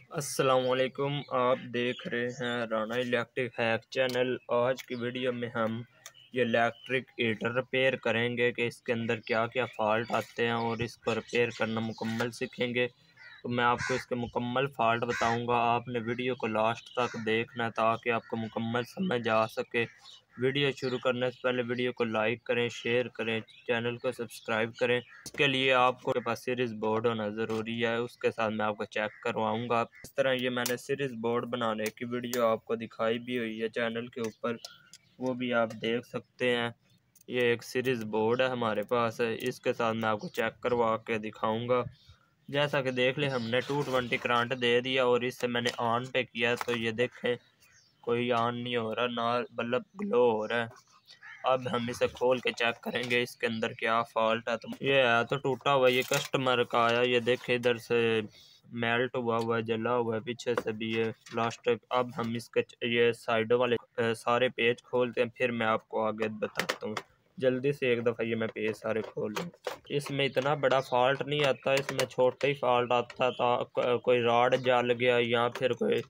अस्सलामुअलैकुम। आप देख रहे हैं राना इलेक्ट्रिक हैक चैनल। आज की वीडियो में हम ये इलेक्ट्रिक हीटर रिपेयर करेंगे कि इसके अंदर क्या क्या फ़ाल्ट आते हैं और इसको रिपेयर करना मुकम्मल सीखेंगे। तो मैं आपको इसके मुकम्मल फ़ाल्ट बताऊंगा। आपने वीडियो को लास्ट तक देखना है ताकि आपको मुकम्मल समझ आ सके। वीडियो शुरू करने से पहले वीडियो को लाइक करें, शेयर करें, चैनल को सब्सक्राइब करें। इसके लिए आपको के पास सीरीज़ बोर्ड होना ज़रूरी है, उसके साथ मैं आपको चेक करवाऊंगा। इस तरह ये मैंने सीरीज़ बोर्ड बनाने की वीडियो आपको दिखाई भी हुई है चैनल के ऊपर, वो भी आप देख सकते हैं। ये एक सीरीज़ बोर्ड है हमारे पास है, इसके साथ मैं आपको चेक करवा के दिखाऊँगा। जैसा कि देख ले हमने 220 करंट दे दिया और इससे मैंने ऑन पे किया तो ये देखें कोई ऑन नहीं हो रहा, ना बल्ब ग्लो हो रहा है। अब हम इसे खोल के चेक करेंगे इसके अंदर क्या फॉल्ट है। तो ये है तो टूटा हुआ, ये कस्टमर का आया। ये देखे इधर से मेल्ट हुआ हुआ है, जला हुआ है, पीछे से भी ये प्लास्टिक। अब हम इसके ये साइडों वाले सारे पेज खोलते हैं, फिर मैं आपको आगे बताता हूँ। जल्दी से एक दफ़ा ये मैं पेज सारे खोल लूँ। इसमें इतना बड़ा फॉल्ट नहीं आता, इसमें छोटा ही फॉल्ट आता था। कोई रॉड जल गया या फिर कोई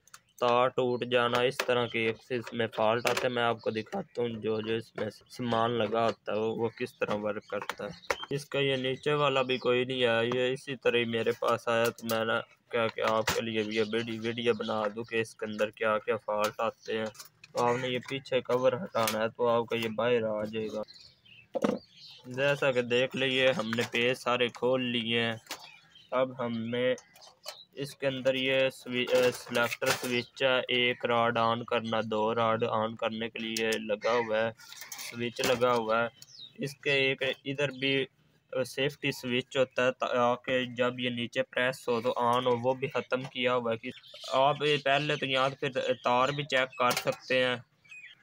तार टूट जाना, इस तरह के इसमें फॉल्ट आते हैं। मैं आपको दिखाता हूँ जो जो इसमें सामान लगा होता है वो किस तरह वर्क करता है। इसका ये नीचे वाला भी कोई नहीं है, ये इसी तरह ही मेरे पास आया तो मैंने क्या क्या आपके लिए भी ये वीडियो बना दूँ कि इसके अंदर क्या क्या फॉल्ट आते हैं। तो आपने ये पीछे कवर हटाना है तो आपका ये बाहर आ जाएगा। जैसा कि देख लीजिए हमने पेज सारे खोल लिए हैं। अब हमें इसके अंदर ये सिलेक्टर स्विच है, एक रॉड ऑन करना, दो रॉड ऑन करने के लिए लगा हुआ है, स्विच लगा हुआ है। इसके एक इधर भी सेफ्टी स्विच होता है ताकि जब ये नीचे प्रेस हो तो ऑन हो, वो भी ख़त्म किया हुआ है। कि आप पहले तो यहाँ फिर तार भी चेक कर सकते हैं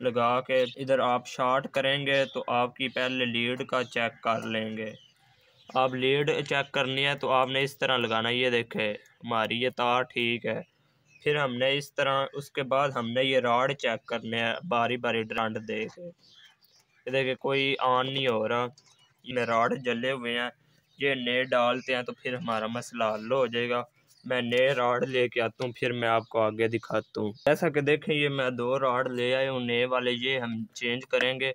लगा के। इधर आप शॉर्ट करेंगे तो आपकी पहले लीड का चेक कर लेंगे। आप लीड चेक करनी है तो आपने इस तरह लगाना। ये देखे हमारी ये तार ठीक है। फिर हमने इस तरह, उसके बाद हमने ये रॉड चेक करने हैं बारी बारी डंड दे के। ये देखे कोई ऑन नहीं हो रहा, ये रॉड जले हुए हैं। ये नए डालते हैं तो फिर हमारा मसला हल हो जाएगा। मैं नए रॉड लेके आता हूँ, फिर मैं आपको आगे दिखाता हूँ। जैसा कि देखें ये मैं दो रॉड ले आया हूँ नए वाले, ये हम चेंज करेंगे।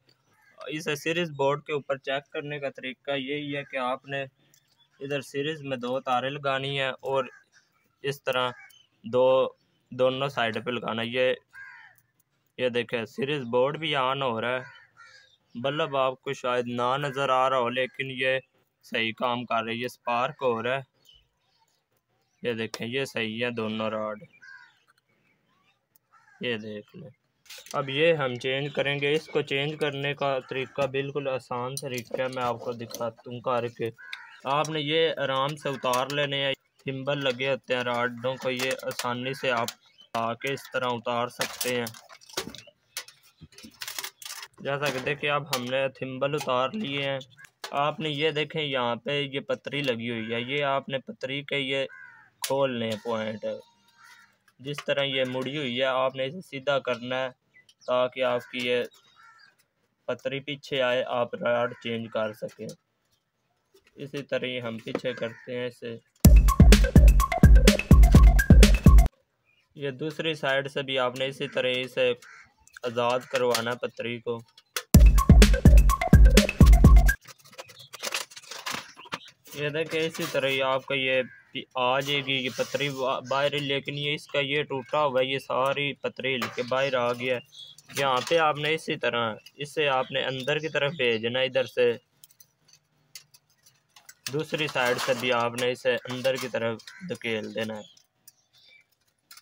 इस सीरीज़ बोर्ड के ऊपर चेक करने का तरीका यही है कि आपने इधर सीरीज़ में दो तारें लगानी है और इस तरह दोनों साइड पे लगाना। ये देखें सीरीज़ बोर्ड भी ऑन हो रहा है, बल्ब आपको शायद ना नज़र आ रहा हो लेकिन ये सही काम कर रही है, स्पार्क हो रहा है। ये देखें ये सही है दोनों रॉड, ये देख लें। अब ये हम चेंज करेंगे। इसको चेंज करने का तरीका बिल्कुल आसान तरीका है, मैं आपको दिखाता हूँ करके। आपने ये आराम से उतार लेने हैं, थिम्बल लगे होते हैं रॉडों को, ये आसानी से आप आके इस तरह उतार सकते हैं। जैसा कि देखिए अब हमने थिम्बल उतार लिए हैं। आपने ये देखें यहाँ पे ये पतरी लगी हुई है, ये आपने पतरी के ये खोलने पॉइंट है। जिस तरह ये मुड़ी हुई है आपने इसे सीधा करना है ताकि आपकी ये पतरी पीछे आए, आप रॉड चेंज कर सकें। इसी तरह हम पीछे करते हैं इसे। ये दूसरी साइड से भी आपने इसी तरह इसे आज़ाद करवाना पतरी को। ये देखें इसी तरह आपका ये आ जाएगी ये पतरी बाहर, लेकिन ये इसका ये टूटा हुआ है, ये सारी पतरी लेके बाहर आ गया है। यहाँ पे आपने इसी तरह इसे आपने अंदर की तरफ भेजना, इधर से दूसरी साइड से भी आपने इसे अंदर की तरफ धकेल देना है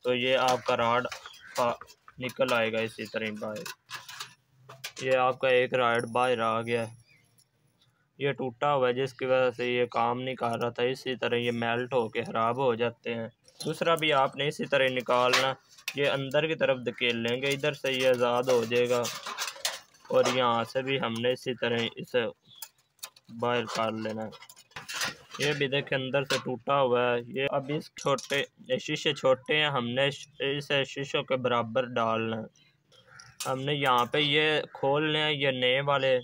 तो ये आपका रॉड निकल आएगा इसी तरह बाहर। ये आपका एक रॉड बाहर आ गया है, ये टूटा हुआ है जिसकी वजह से ये काम नहीं कर रहा था। इसी तरह ये मेल्ट होके ख़राब हो जाते हैं। दूसरा भी आपने इसी तरह निकालना, ये अंदर की तरफ धकेल लेंगे, इधर से ये आज़ाद हो जाएगा और यहाँ से भी हमने इसी तरह इसे बाहर कर लेना है। ये भी देखें अंदर से टूटा हुआ है। ये अब इस छोटे शीशे छोटे हैं, हमने इसे शीशों के बराबर डालना है। हमने यहाँ पे ये खोलने हैं ये नए वाले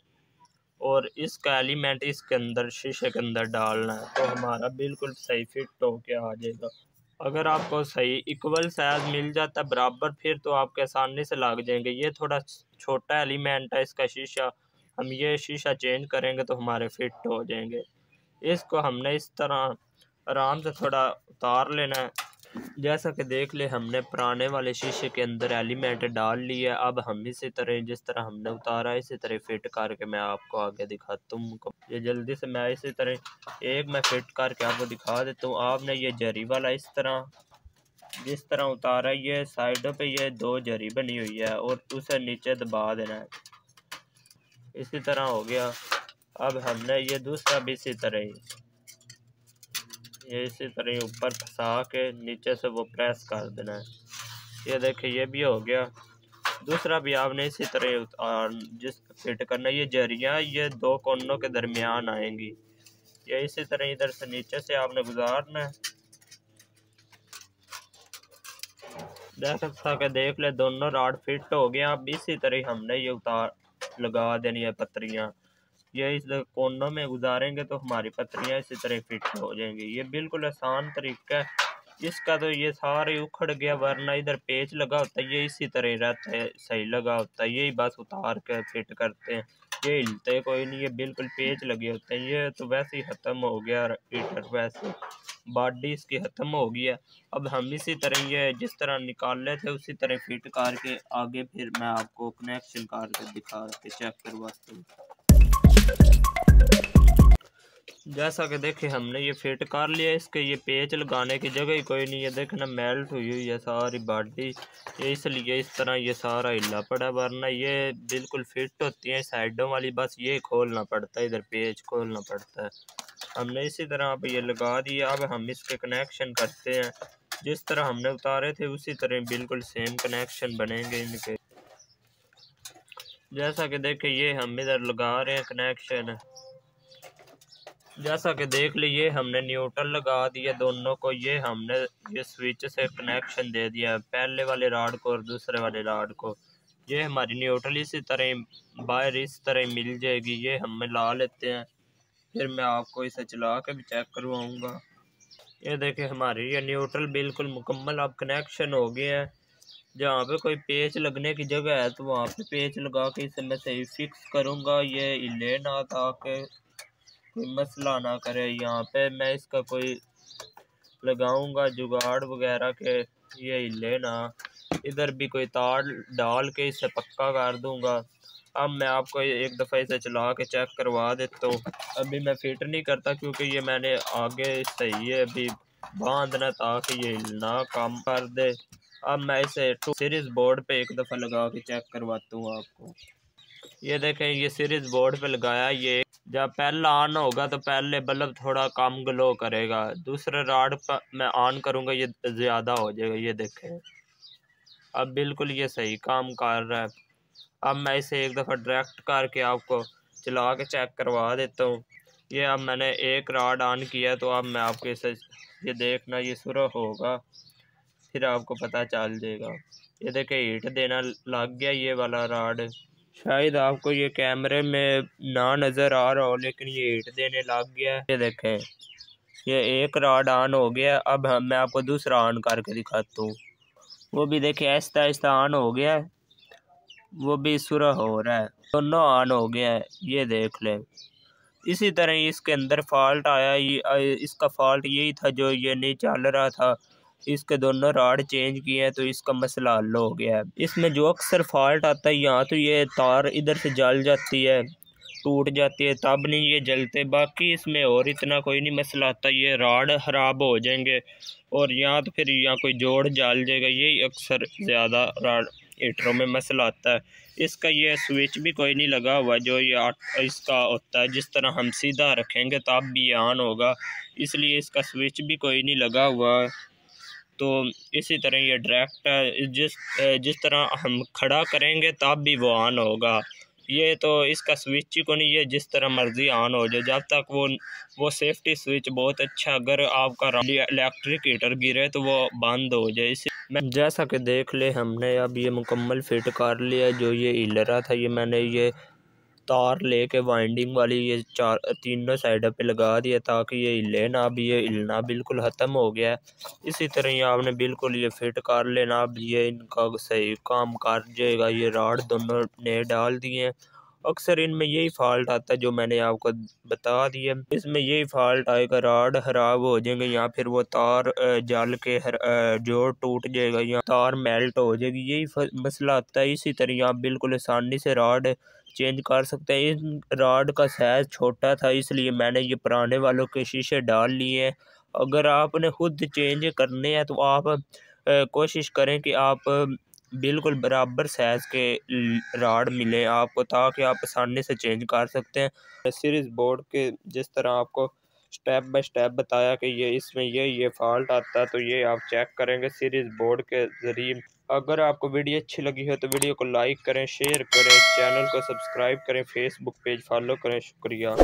और इसका एलिमेंट इसके अंदर शीशे के अंदर डालना है तो हमारा बिल्कुल सही फिट होके आ जाएगा। अगर आपको सही इक्वल साइज मिल जाता है बराबर, फिर तो आपके आसानी से लग जाएंगे। ये थोड़ा छोटा एलिमेंट है इसका शीशा, हम ये शीशा चेंज करेंगे तो हमारे फिट हो जाएंगे। इसको हमने इस तरह आराम से थोड़ा उतार लेना है। जैसा कि देख ले हमने पुराने वाले शीशे के अंदर एलिमेंट डाल लिया। अब हम इसी तरह जिस तरह हमने उतारा इसी तरह फिट करके मैं आपको आगे दिखाता हूँ। ये जल्दी से मैं इसी तरह एक मैं फिट करके आपको दिखा देता हूँ। आपने ये जरी वाला इस तरह जिस तरह उतारा, ये साइडों पे ये 2 जरी बनी हुई है और उसे नीचे दबा देना है। इसी तरह हो गया। अब हमने ये दूसरा भी इसी तरह ही ये इसी तरह ऊपर फंसा के नीचे से वो प्रेस कर देना है। ये देखिए ये भी हो गया। दूसरा भी आपने इसी तरह जिस फिट करना है। ये जरियाँ ये 2 कोनों के दरमियान आएंगी। ये इसी तरह इधर से नीचे से आपने गुजारना है। जैसा कि देख ले दोनों रॉड फिट हो गए। अब इसी तरह हमने ये उतार लगा देनी है पत्रियाँ। ये इस कोनों में गुजारेंगे तो हमारी पत्रियाँ इसी तरह फिट हो जाएंगी। ये बिल्कुल आसान तरीका है इसका। तो ये सारे उखड़ गया, वरना इधर पेच लगा होता है, ये इसी तरह रहता है, सही लगा होता है। यही बस उतार के फिट करते हैं, ये हिलते कोई नहीं, ये बिल्कुल पेच लगे होते हैं। ये तो वैसे ही ख़त्म हो गया हीटर, वैसे बॉडी इसकी ख़त्म हो गई है। अब हम इसी तरह ये जिस तरह निकाले थे उसी तरह फिट करके आगे फिर मैं आपको कनेक्शन करके दिखा के चेक करवाता हूँ। जैसा कि देखे हमने ये फिट कर लिया। इसके ये पेच लगाने की जगह ही कोई नहीं है। देखना मेल्ट हुई हुई है सारी बॉडी, ये इसलिए इस तरह ये सारा हिला पड़ा, वरना ये बिल्कुल फिट होती है साइडों वाली। बस ये खोलना पड़ता है, इधर पेच खोलना पड़ता है। हमने इसी तरह अब ये लगा दिया। अब हम इसके कनेक्शन करते हैं। जिस तरह हमने उतारे थे उसी तरह बिल्कुल सेम कनेक्शन बनेंगे इनके। जैसा कि देखे ये हम इधर लगा रहे हैं कनेक्शन। जैसा कि देख लीजिए हमने न्यूट्रल लगा दिया दोनों को। ये हमने ये स्विच से कनेक्शन दे दिया पहले वाले रॉड को और दूसरे वाले रॉड को। ये हमारी न्यूट्रल इसी तरह बाहर इस तरह मिल जाएगी। ये हम ला लेते हैं, फिर मैं आपको इसे चला के भी चेक करवाऊँगा। ये देखिए हमारी ये न्यूट्रल बिल्कुल मुकम्मल अब कनेक्शन हो गया है। जहाँ पे कोई पेच लगने की जगह है तो वहाँ पे पेच लगा के इसे मैं सही फिक्स करूँगा। ये हिले ना ताकि कोई मसला ना करे। यहाँ पे मैं इसका कोई लगाऊंगा जुगाड़ वगैरह के ये हिले ना। इधर भी कोई तार डाल के इसे पक्का कर दूंगा। अब मैं आपको एक दफ़ा इसे चला के चेक करवा देता हूँ। अभी मैं फिट नहीं करता क्योंकि ये मैंने आगे सही है अभी बांधना ताकि ये हिलना काम कर दे। अब मैं इसे सीरीज बोर्ड पे एक दफ़ा लगा के चेक करवाता हूँ आपको। ये देखें ये सीरीज बोर्ड पे लगाया। ये जब पहला ऑन होगा तो पहले बल्ब थोड़ा कम ग्लो करेगा, दूसरे रॉड पर मैं ऑन करूँगा ये ज़्यादा हो जाएगा। ये देखें अब बिल्कुल ये सही काम कर रहा है। अब मैं इसे एक दफ़ा डायरेक्ट करके आपको चला के चेक करवा देता हूँ। ये अब मैंने एक रॉड ऑन किया तो अब मैं आपको इसे ये देखना ये शुरू होगा, फिर आपको पता चल जाएगा। ये देखें हीट देना लग गया ये वाला रॉड। शायद आपको ये कैमरे में ना नज़र आ रहा हो लेकिन ये हीट देने लग गया है। ये देखें ये एक रॉड ऑन हो गया। अब मैं आपको दूसरा ऑन करके दिखाता हूँ। वो भी देखें आहिस्ता आहिस्ता ऑन हो गया है, वो भी शुरू हो रहा है, दोनों ऑन हो गया है। ये देख लें इसी तरह इसके अंदर फॉल्ट आया। ये इसका फॉल्ट यही था जो ये नहीं चल रहा था। इसके दोनों रॉड चेंज किए हैं तो इसका मसला हल हो गया है। इसमें जो अक्सर फॉल्ट आता है यहाँ तो ये तार इधर से जल जाती है, टूट जाती है, तब नहीं ये जलते। बाकी इसमें और इतना कोई नहीं मसला आता। ये रॉड ख़राब हो जाएंगे और यहाँ तो फिर यहाँ कोई जोड़ जल जाएगा। यही अक्सर ज़्यादा रॉड हीटरों में मसला आता है। इसका ये स्विच भी कोई नहीं लगा हुआ जो ये इसका होता है। जिस तरह हम सीधा रखेंगे तब भी ये ऑन होगा, इसलिए इसका स्विच भी कोई नहीं लगा हुआ। तो इसी तरह ये डायरेक्ट है, जिस तरह हम खड़ा करेंगे तब भी वो ऑन होगा। ये तो इसका स्विच ही को नहीं, ये जिस तरह मर्ज़ी ऑन हो जाए जब तक वो सेफ्टी स्विच बहुत अच्छा। अगर आपका इलेक्ट्रिक हीटर गिरे तो वो बंद हो जाए। इसी जैसा कि देख ले हमने अब ये मुकम्मल फिट कर लिया। जो ये हिल रहा था ये मैंने ये तार लेके वाइंडिंग वाली ये तीनों साइडों पे लगा दिया ताकि ये हिले ना। अब ये हिलना बिल्कुल ख़त्म हो गया है। इसी तरह ये आपने बिल्कुल ये फिट कर लेना। अब ये इनका सही काम कर जाएगा। ये रॉड दोनों ने डाल दिए हैं। अक्सर इनमें यही फॉल्ट आता है जो मैंने आपको बता दिया। इसमें यही फॉल्ट आएगा, रॉड ख़राब हो जाएंगे या फिर वो तार जल के जोड़ टूट जाएगा या तार मेल्ट हो जाएगी, यही मसला आता है। इसी तरह आप बिल्कुल आसानी से रॉड चेंज कर सकते हैं। इन रॉड का साइज़ छोटा था इसलिए मैंने ये पुराने वालों के शीशे डाल लिए हैं। अगर आपने खुद चेंज करने हैं तो आप कोशिश करें कि आप बिल्कुल बराबर साइज़ के रॉड मिले आपको, ताकि आप आसानी से चेंज कर सकते हैं। सीरीज़ बोर्ड के जिस तरह आपको स्टेप बाय स्टेप बताया कि ये इसमें ये फॉल्ट आता है, तो ये आप चेक करेंगे सीरीज़ बोर्ड के ज़रिए। अगर आपको वीडियो अच्छी लगी है तो वीडियो को लाइक करें, शेयर करें, चैनल को सब्सक्राइब करें, फेसबुक पेज फॉलो करें। शुक्रिया।